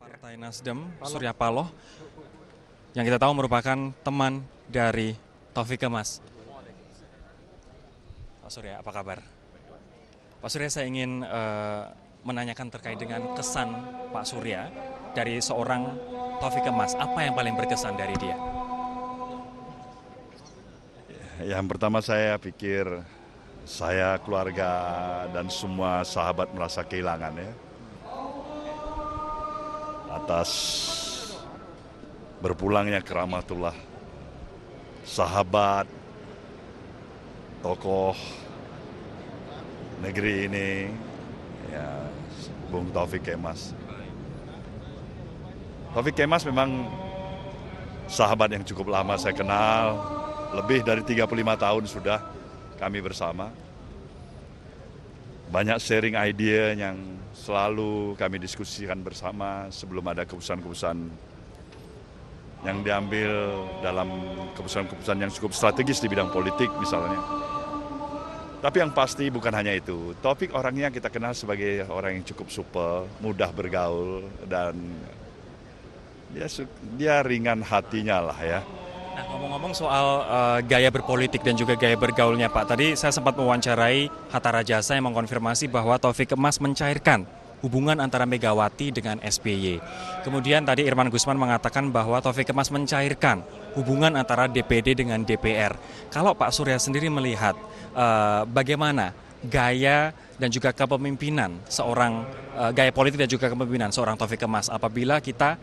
Partai Nasdem, Surya Paloh, yang kita tahu merupakan teman dari Taufik Kemas. Pak Surya, apa kabar? Pak Surya, saya ingin menanyakan terkait dengan kesan Pak Surya dari seorang Taufik Kemas. Apa yang paling berkesan dari dia? Yang pertama saya pikir saya, keluarga, dan semua sahabat merasa kehilangan ya. Atas berpulangnya ke Rahmatullah, sahabat, tokoh negeri ini, ya, Bung Taufik Kemas. Taufik Kemas memang sahabat yang cukup lama saya kenal, lebih dari 35 tahun sudah kami bersama. Banyak sharing idea yang selalu kami diskusikan bersama sebelum ada keputusan-keputusan yang diambil dalam keputusan-keputusan yang cukup strategis di bidang politik misalnya. Tapi yang pasti bukan hanya itu. Taufik orangnya kita kenal sebagai orang yang cukup supel, mudah bergaul, dan dia ringan hatinya lah ya. Nah, ngomong-ngomong soal gaya berpolitik dan juga gaya bergaulnya, Pak. Tadi saya sempat mewawancarai Hatta Rajasa yang mengkonfirmasi bahwa Taufik Kemas mencairkan hubungan antara Megawati dengan SBY. Kemudian tadi Irman Gusman mengatakan bahwa Taufik Kemas mencairkan hubungan antara DPD dengan DPR. Kalau Pak Surya sendiri melihat bagaimana gaya dan juga kepemimpinan seorang gaya politik dan juga kepemimpinan seorang Taufik Kemas apabila kita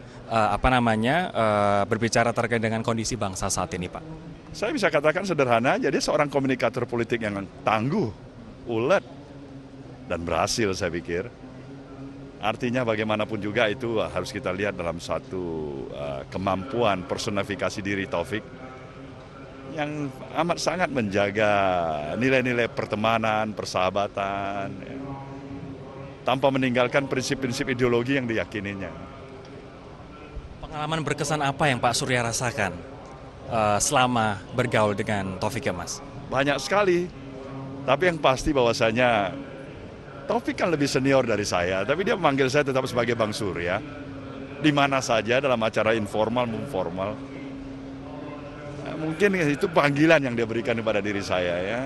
berbicara terkait dengan kondisi bangsa saat ini, Pak? Saya bisa katakan sederhana, jadi seorang komunikator politik yang tangguh, ulet, dan berhasil saya pikir. Artinya bagaimanapun juga itu harus kita lihat dalam satu kemampuan personifikasi diri Taufik yang amat sangat menjaga nilai-nilai pertemanan, persahabatan, ya, tanpa meninggalkan prinsip-prinsip ideologi yang diyakininya. Pengalaman berkesan apa yang Pak Surya rasakan selama bergaul dengan Taufik Kemas? Banyak sekali, tapi yang pasti bahwasanya Taufik kan lebih senior dari saya, tapi dia memanggil saya tetap sebagai Bang Surya. Di mana saja dalam acara informal maupun formal. Mungkin itu panggilan yang dia berikan kepada diri saya ya.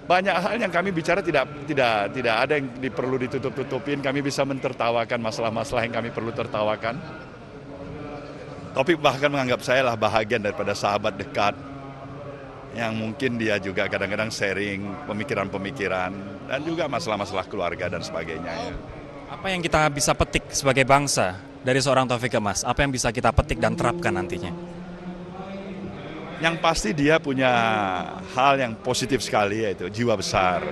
Banyak hal yang kami bicara tidak ada yang perlu ditutup-tutupin. Kami bisa mentertawakan masalah-masalah yang kami perlu tertawakan. Taufik bahkan menganggap saya lah bahagian daripada sahabat dekat yang mungkin dia juga kadang-kadang sharing pemikiran-pemikiran dan juga masalah-masalah keluarga dan sebagainya ya. Apa yang kita bisa petik sebagai bangsa dari seorang Taufik Kemas? Apa yang bisa kita petik dan terapkan nantinya? Yang pasti dia punya hal yang positif sekali, yaitu jiwa besar.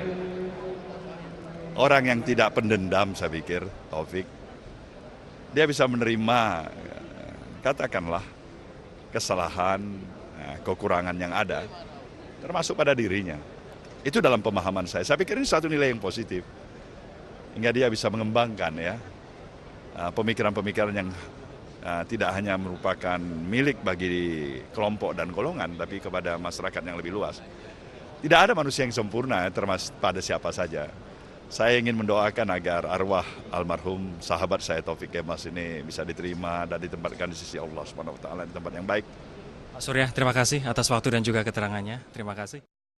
Orang yang tidak pendendam saya pikir, Taufik. Dia bisa menerima, katakanlah, kesalahan, kekurangan yang ada, termasuk pada dirinya. Itu dalam pemahaman saya. Saya pikir ini satu nilai yang positif. Hingga dia bisa mengembangkan ya pemikiran-pemikiran yang tidak hanya merupakan milik bagi kelompok dan golongan, tapi kepada masyarakat yang lebih luas. Tidak ada manusia yang sempurna, termasuk pada siapa saja. Saya ingin mendoakan agar arwah almarhum sahabat saya Taufik Kemas ini bisa diterima dan ditempatkan di sisi Allah Subhanahu wa taala di tempat yang baik. Pak Surya, terima kasih atas waktu dan juga keterangannya. Terima kasih.